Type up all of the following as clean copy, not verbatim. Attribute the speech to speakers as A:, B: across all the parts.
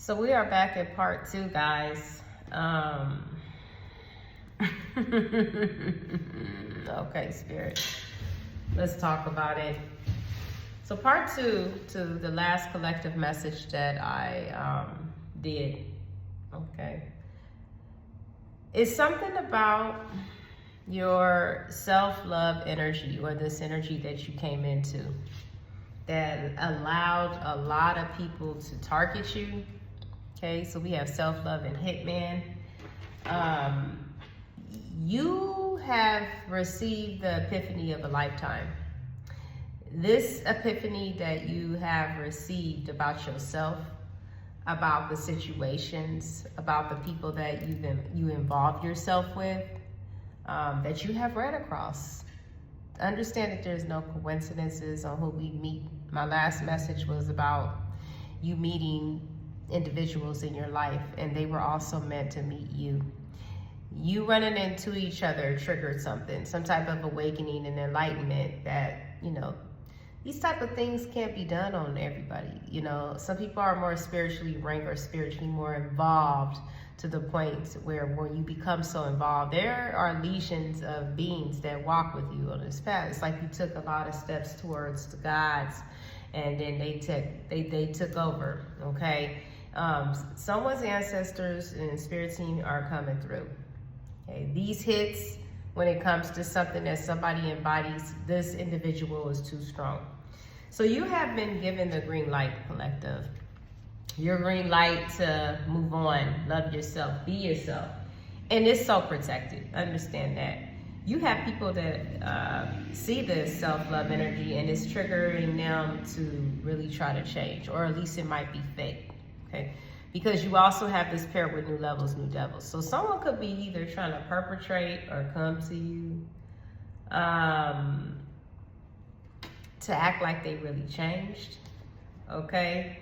A: So we are back at part 2, guys. Okay, Spirit. Let's talk about it. So part 2 to the last collective message that I did, okay, is something about your self-love energy, or this energy that you came into, that allowed a lot of people to target you. Okay, so we have self-love and hitman. You have received the epiphany of a lifetime. This epiphany that you have received about yourself, about the situations, about the people that you involved yourself with, that you have read across. Understand that there's no coincidences on who we meet. My last message was about you meeting individuals in your life, and they were also meant to meet you. You running into each other triggered something, some type of awakening and enlightenment that, these type of things can't be done on everybody. Some people are more spiritually ranked or spiritually more involved, to the point where when you become so involved, there are legions of beings that walk with you on this path. It's like you took a lot of steps towards the gods, and then they took over, okay? Someone's ancestors and spirit team are coming through. Okay, these hits, when it comes to something that somebody embodies, this individual is too strong. So you have been given the green light, collective. Your green light to move on, love yourself, be yourself. And it's so protected. Understand that. You have people that see this self-love energy, and it's triggering them to really try to change, or at least it might be fake. Okay, because you also have this pair with new levels, new devils. So someone could be either trying to perpetrate or come to you to act like they really changed. Okay,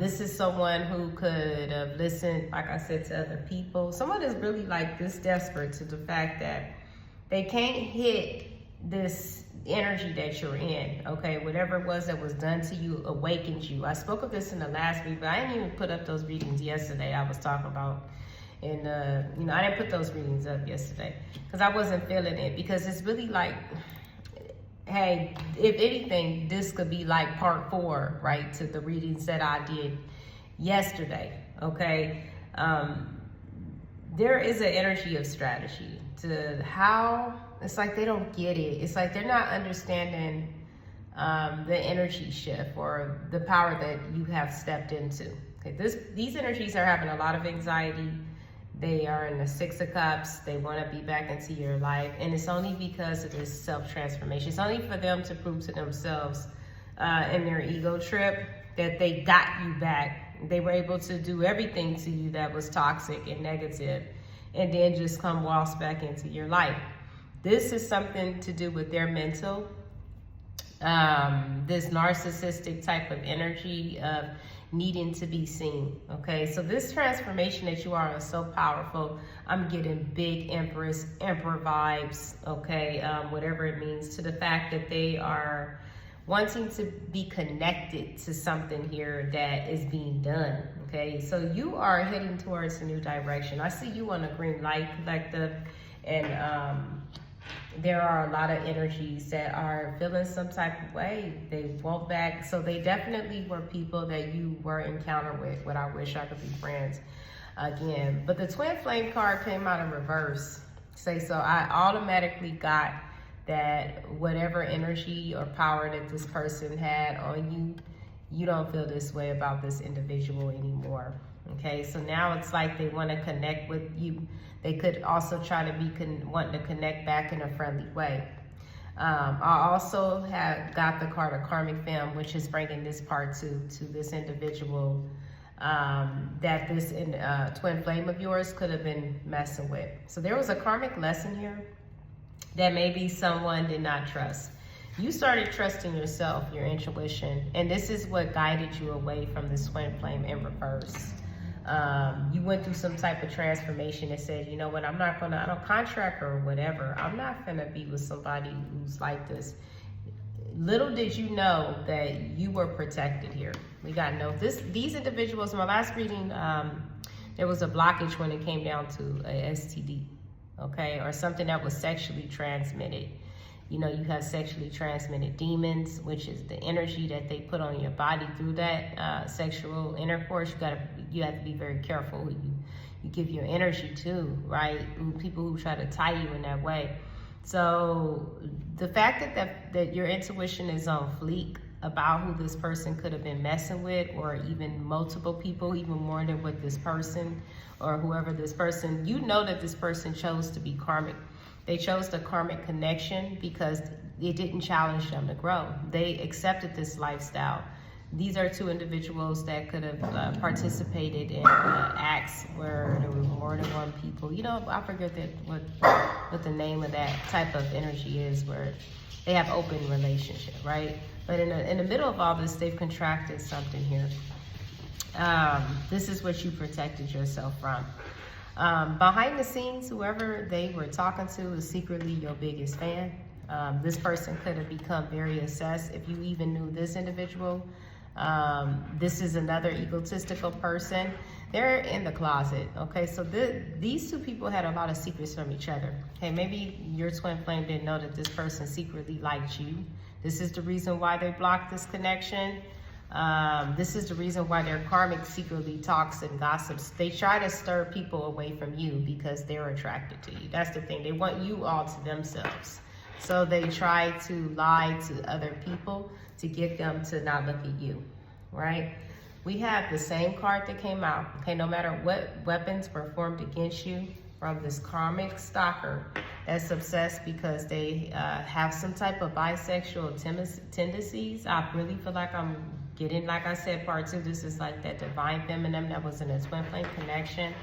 A: this is someone who could have listened, like I said, to other people. Someone is really like this desperate to the fact that they can't hit this energy that you're in, okay? Whatever it was that was done to you awakened you. I spoke of this in the last week, but I didn't even put up those readings yesterday. I was talking about, and I didn't put those readings up yesterday because I wasn't feeling it, because it's really like, hey, if anything, this could be like part 4, right, to the readings that I did yesterday, okay? There is an energy of strategy to how. It's like they don't get it. It's like they're not understanding the energy shift or the power that you have stepped into. Okay, these energies are having a lot of anxiety. They are in the 6 of Cups. They want to be back into your life. And it's only because of this self-transformation. It's only for them to prove to themselves in their ego trip that they got you back. They were able to do everything to you that was toxic and negative, and then just come waltz back into your life. This is something to do with their mental, this narcissistic type of energy of needing to be seen, okay? So this transformation that you are is so powerful. I'm getting big emperor vibes, okay? Whatever it means, to the fact that they are wanting to be connected to something here that is being done, okay? So you are heading towards a new direction. I see you on a green light, collective, and there are a lot of energies that are feeling some type of way. They won't back. So they definitely were people that you were encountered with. What I wish I could be friends again. But the twin flame card came out in reverse. So I automatically got that whatever energy or power that this person had on you, you don't feel this way about this individual anymore. Okay, so now it's like they want to connect with you. They could also try to be wanting to connect back in a friendly way. I also have got the card of karmic fam, which is bringing this part to this individual that this twin flame of yours could have been messing with. So there was a karmic lesson here that maybe someone did not trust. You started trusting yourself, your intuition, and this is what guided you away from this twin flame in reverse. You went through some type of transformation that said, you know what, I don't contract or whatever. I'm not gonna be with somebody who's like this. little did you know that you were protected here. We got to know these individuals. In my last reading, there was a blockage when it came down to a STD, okay, or something that was sexually transmitted. You know, you have sexually transmitted demons, which is the energy that they put on your body through that sexual intercourse. You have to be very careful who you give your energy to, right? People who try to tie you in that way. So the fact that your intuition is on fleek about who this person could have been messing with, or even multiple people, even more than with this person or whoever this person, you know that this person chose to be karmic. They chose the karmic connection because it didn't challenge them to grow. They accepted this lifestyle. These are two individuals that could have participated in acts where there were more than one people. You know, I forget what the name of that type of energy is, where they have open relationship, right? But in the middle of all this, they've contracted something here. This is what you protected yourself from. Behind the scenes, whoever they were talking to is secretly your biggest fan. This person could have become very obsessed if you even knew this individual. This is another egotistical person. They're in the closet, okay? So these two people had a lot of secrets from each other. Okay, maybe your twin flame didn't know that this person secretly liked you. This is the reason why they blocked this connection. This is the reason why their karmic secretly talks and gossips. They try to stir people away from you because they're attracted to you. That's the thing. They want you all to themselves. So they try to lie to other people to get them to not look at you, right? We have the same card that came out. Okay, no matter what weapons were formed against you from this karmic stalker that's obsessed because they have some type of bisexual tendencies. I really feel like I'm getting, like I said, part 2, this is like that divine feminine that was in a twin flame connection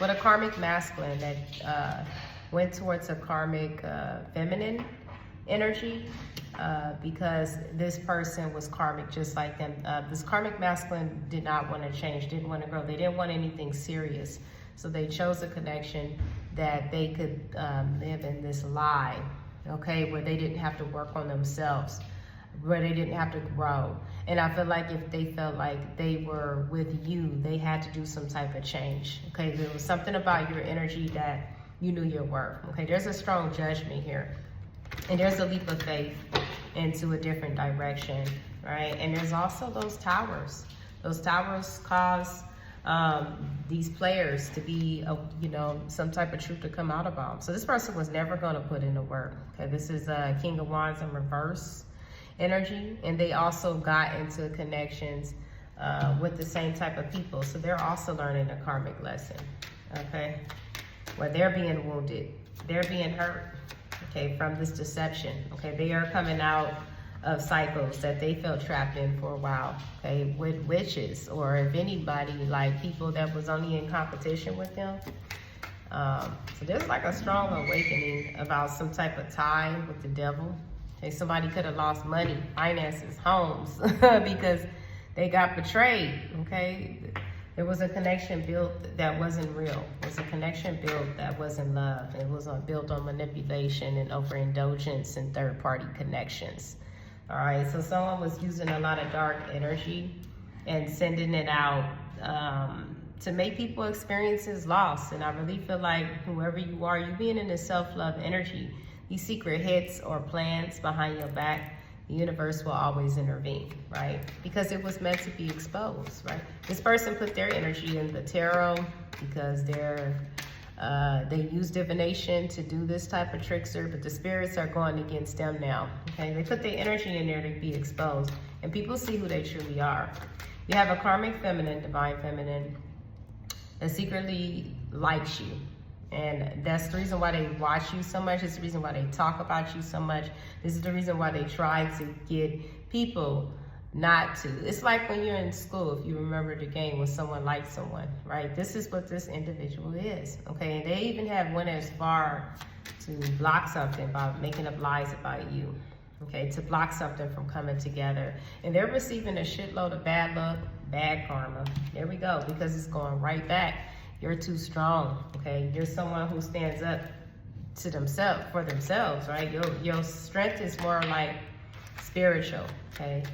A: with a karmic masculine that went towards a karmic feminine energy because this person was karmic just like them. This karmic masculine did not want to change, didn't want to grow. They didn't want anything serious. So they chose a connection that they could live in this lie, okay, where they didn't have to work on themselves, where they didn't have to grow. And I feel like if they felt like they were with you, they had to do some type of change, okay? There was something about your energy that you knew your worth, okay? There's a strong judgment here. And there's a leap of faith into a different direction, right? And there's also those towers. Those towers cause these players to be, you know, some type of truth to come out about them. So this person was never going to put in the work, okay? This is King of Wands in reverse energy, and they also got into connections with the same type of people. So they're also learning a karmic lesson, okay? Where they're being wounded, they're being hurt, okay, from this deception, okay? They are coming out of cycles that they felt trapped in for a while, okay, with witches, or if anybody, like people that was only in competition with them. So there's like a strong awakening about some type of tie with the devil. Okay, somebody could have lost money, finances, homes, because they got betrayed, okay? There was a connection built that wasn't real. It was a connection built that wasn't love. It was built on manipulation and overindulgence and third-party connections. All right, so someone was using a lot of dark energy and sending it out to make people experience loss. And I really feel like whoever you are, you being in this self-love energy, these secret hits or plans behind your back, the universe will always intervene, right? Because it was meant to be exposed, right? This person put their energy in the tarot because they use divination to do this type of trickster, but the spirits are going against them now, okay? They put their energy in there to be exposed, and people see who they truly are. You have a karmic feminine, divine feminine, that secretly likes you. And that's the reason why they watch you so much. It's the reason why they talk about you so much. This is the reason why they try to get people not to. It's like when you're in school, if you remember the game when someone likes someone, right? This is what this individual is, okay? And they even have went as far to block something by making up lies about you, okay? To block something from coming together. And they're receiving a shitload of bad luck, bad karma. There we go, because it's going right back. You're too strong, okay? You're someone who stands up to themselves, for themselves, right? Your strength is more like spiritual, okay?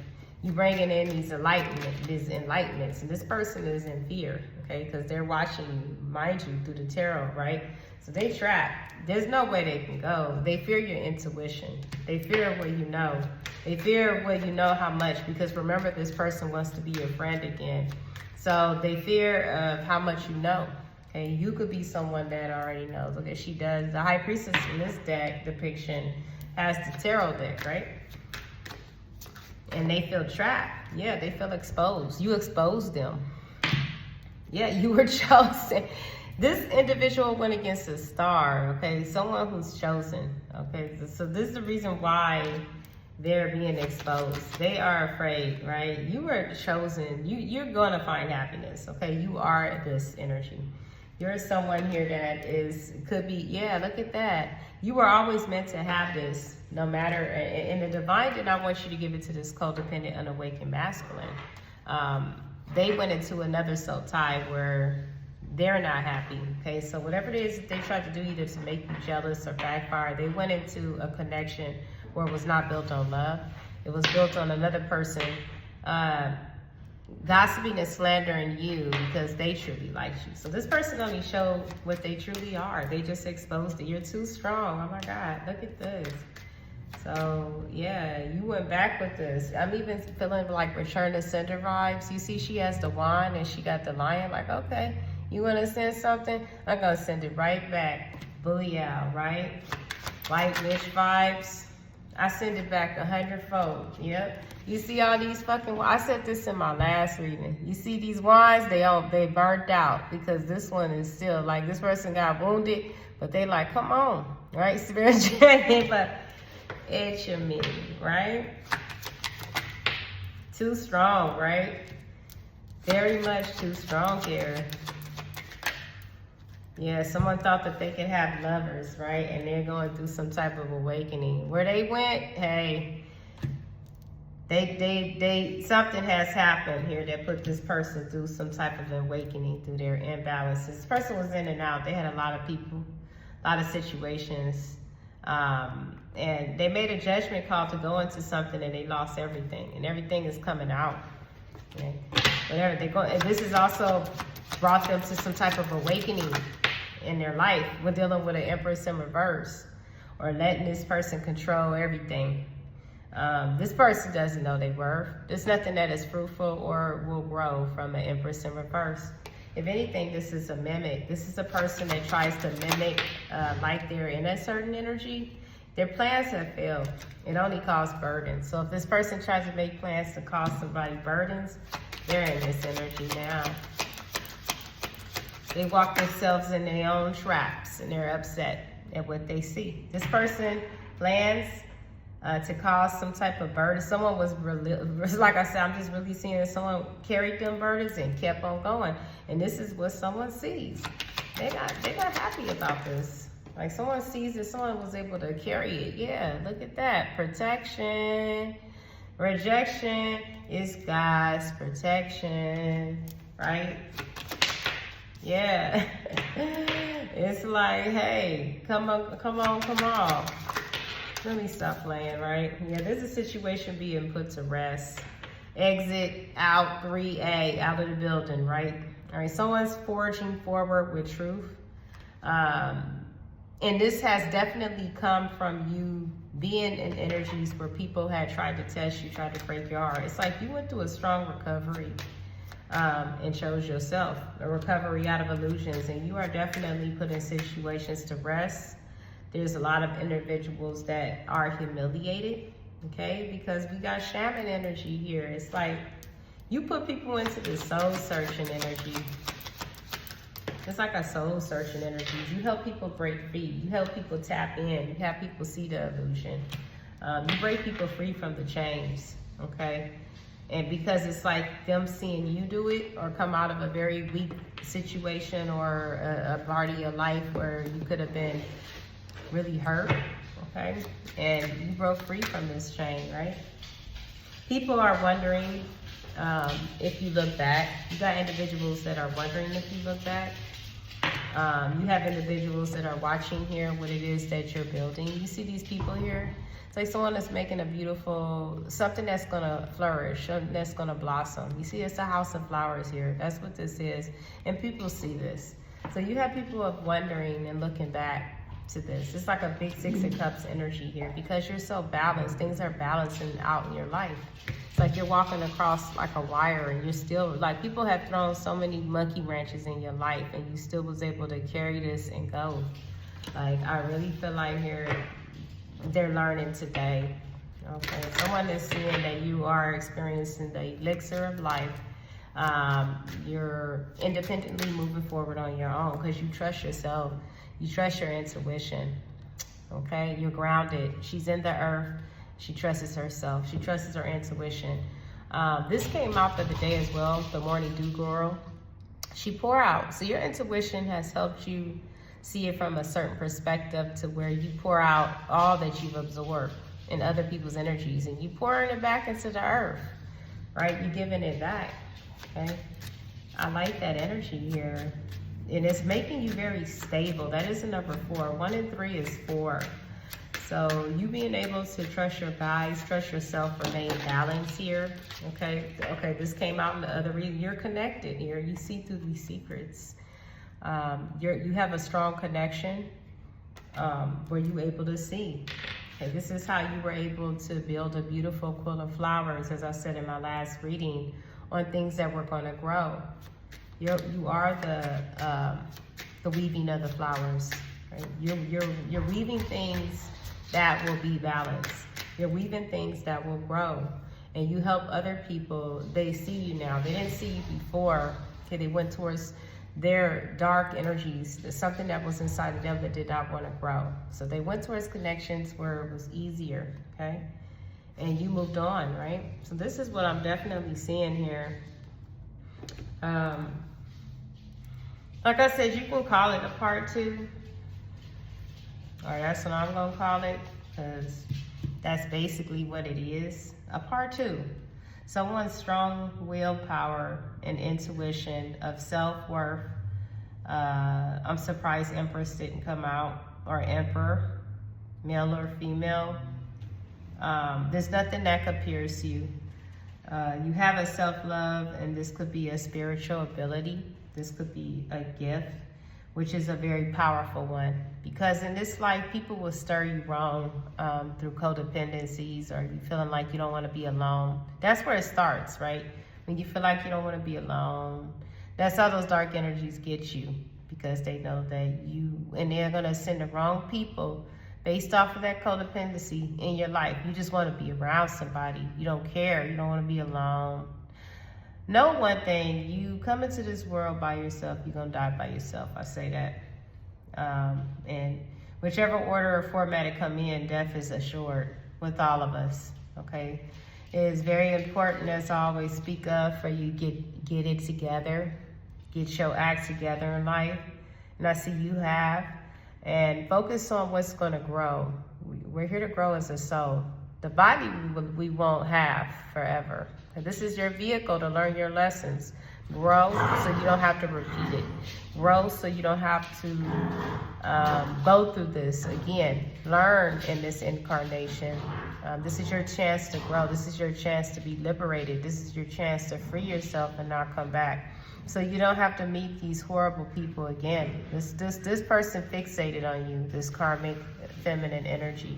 A: You bringing in these enlightenments, and this person is in fear, okay? Because they're watching you, mind you, through the tarot, right? So they trapped. There's no way they can go. They fear your intuition. They fear what you know. They fear what you know how much, because remember, this person wants to be your friend again. So they fear of how much you know. Okay, you could be someone that already knows. Look at, she does. The High Priestess in this deck depiction has the tarot deck, right? And they feel trapped. Yeah, they feel exposed. You exposed them. Yeah, you were chosen. This individual went against a star, okay? Someone who's chosen, okay? So this is the reason why they're being exposed. They are afraid, right? You were chosen. You're going to find happiness, okay? You are this energy. You're someone here that could be, yeah, look at that. You were always meant to have this, no matter, and the divine did not want you to give it to this codependent, unawakened masculine. They went into another soul tie where they're not happy, okay? So whatever it is that they tried to do, either to make you jealous or backfire, they went into a connection where it was not built on love. It was built on another person gossiping and slandering you because they truly like you. So this person only showed what they truly are. They just exposed it. You're too strong. Oh my God, look at this. So yeah, you went back with this. I'm even feeling like return to sender vibes. You see, she has the wand and she got the lion. Like, okay, you want to send something? I'm going to send it right back. Booyah, right? White witch vibes. I send it back 100-fold. Yep. You see all these fucking, I said this in my last reading. You see these wands, they burnt out because this one is still like, this person got wounded, but they like, come on, right? Spiritual, but it's your me, right? Too strong, right? Very much too strong here. Yeah, someone thought that they could have lovers, right? And they're going through some type of awakening. Where they went, hey, they something has happened here that put this person through some type of awakening through their imbalances. This person was in and out. They had a lot of people, a lot of situations. And they made a judgment call to go into something and they lost everything. And everything is coming out. Okay? Whatever they go, and this has also brought them to some type of awakening in their life. We're dealing with an Empress in reverse, or letting this person control everything. This person doesn't know their worth. There's nothing that is fruitful or will grow from an Empress in reverse. If anything, this is a mimic. This is a person that tries to mimic like they're in a certain energy. Their plans have failed. It only caused burdens. So if this person tries to make plans to cause somebody burdens, they're in this energy now. They walk themselves in their own traps and they're upset at what they see. This person plans to cause some type of burden. Someone was really, like I said, I'm just really seeing that someone carried them burdens and kept on going. And this is what someone sees. They're not happy about this. Like someone sees that someone was able to carry it. Yeah, look at that. Protection. Rejection is God's protection, right? Yeah. It's like, hey, come on. Let me stop playing, right? Yeah, there's a situation being put to rest. Exit out 3A, out of the building, right? All right, someone's forging forward with truth. And this has definitely come from you being in energies where people had tried to test you, tried to break your heart. It's like you went through a strong recovery and chose yourself, a recovery out of illusions. And you are definitely put in situations to rest. There's a lot of individuals that are humiliated, okay? Because we got shaman energy here. It's like you put people into the soul searching energy. It's like a soul searching energy. You help people break free. You help people tap in. You have people see the illusion. You break people free from the chains, okay? And because it's like them seeing you do it or come out of a very weak situation or a part of your life where you could have been really hurt, okay? And you broke free from this chain, right? People are wondering if you look back. You got individuals that are wondering if you look back. You have individuals that are watching here what it is that you're building. You see these people here? It's like someone that's making a beautiful, something that's gonna flourish, something that's gonna blossom. You see, it's a house of flowers here. That's what this is. And people see this. So you have people of wondering and looking back to this. It's like a big Six of Cups energy here because you're so balanced. Things are balancing out in your life. It's like you're walking across like a wire and you're still, like people have thrown so many monkey wrenches in your life and you still was able to carry this and go. Like, I really feel like they're learning today. Okay, someone is seeing that you are experiencing the elixir of life. You're independently moving forward on your own because you trust yourself. You trust your intuition. Okay, you're grounded. She's in the earth. She trusts herself. She trusts her intuition. This came out the other day as well, the morning dew girl. She pour out. So your intuition has helped you see it from a certain perspective to where you pour out all that you've absorbed in other people's energies and you pouring it back into the earth, right? You're giving it back, okay? I like that energy here. And it's making you very stable. That is a number 4. 1 and 3 is 4. So you being able to trust your guides, trust yourself, remain balanced here, okay? Okay, this came out in the other reading. You're connected here. You see through these secrets. You have a strong connection where you're able to see. Okay, this is how you were able to build a beautiful quilt of flowers, as I said in my last reading, on things that were going to grow. You are the weaving of the flowers. Right? You're weaving things that will be balanced. You're weaving things that will grow, and you help other people. They see you now. They didn't see you before. Okay, they went towards their dark energies, something that was inside of them that did not want to grow. So they went towards connections where it was easier, okay? And you moved on, right? So this is what I'm definitely seeing here. Like I said, you can call it a part 2. Or that's what I'm gonna call it, because that's basically what it is, a part 2. Someone's strong willpower and intuition of self-worth. I'm surprised Empress didn't come out, or Emperor, male or female. There's nothing that could pierce you. You have a self-love, and this could be a spiritual ability. This could be a gift, which is a very powerful one. Because in this life, people will stir you wrong through codependencies, or you feeling like you don't want to be alone. That's where it starts, right? When you feel like you don't want to be alone, that's how those dark energies get you, because they know that and they're going to send the wrong people based off of that codependency in your life. You just want to be around somebody. You don't care. You don't want to be alone. Know one thing, you come into this world by yourself, you're going to die by yourself. I say that. And whichever order or format it come in, death is assured with all of us, okay? It is very important, as I always speak of, for you get it together, get your act together in life. And I see you have. And focus on what's going to grow. We're here to grow as a soul. The body we won't have forever. This is your vehicle to learn your lessons. Grow so you don't have to repeat it. Grow so you don't have to go through this again. Learn in this incarnation. This is your chance to grow. This is your chance to be liberated. This is your chance to free yourself and not come back. So you don't have to meet these horrible people again. This person fixated on you, this karmic feminine energy.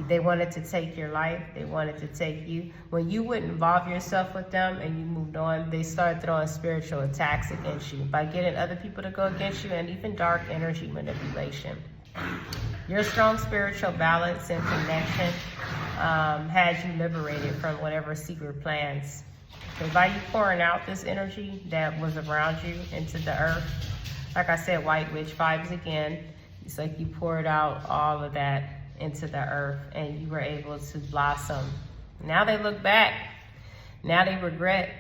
A: They wanted to take your life. They wanted to take you. When you wouldn't involve yourself with them and you moved on, they started throwing spiritual attacks against you by getting other people to go against you, and even dark energy manipulation. Your strong spiritual balance and connection had you liberated from whatever secret plans. So by you pouring out this energy that was around you into the earth, like I said, white witch vibes again. It's like you poured out all of that into the earth and you were able to blossom. Now they look back. Now they regret,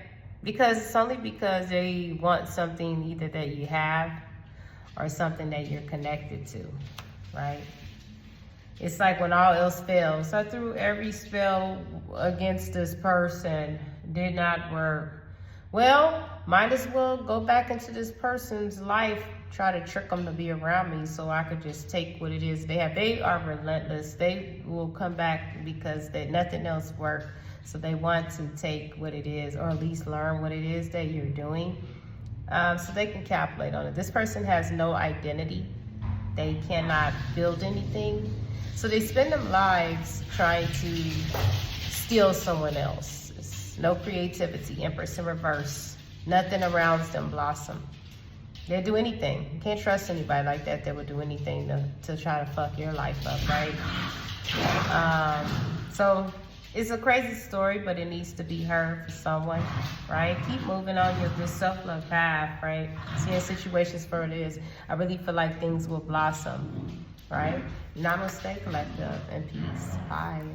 A: because it's only because they want something either that you have or something that you're connected to, right? It's like when all else fails. I threw every spell against this person, did not work. Well, might as well go back into this person's life, try to trick them to be around me so I could just take what it is they have. They are relentless. They will come back because nothing else works. So they want to take what it is, or at least learn what it is that you're doing, so they can calculate on it. This person has no identity. They cannot build anything. So they spend their lives trying to steal someone else. No creativity, Empress in reverse. Nothing around them blossom. They'll do anything. You can't trust anybody like that. They would do anything to try to fuck your life up, right? So it's a crazy story, but it needs to be heard for someone, right? Keep moving on your self-love path, right? Seeing situations for it is. I really feel like things will blossom, right? Namaste, collective, and peace. Bye.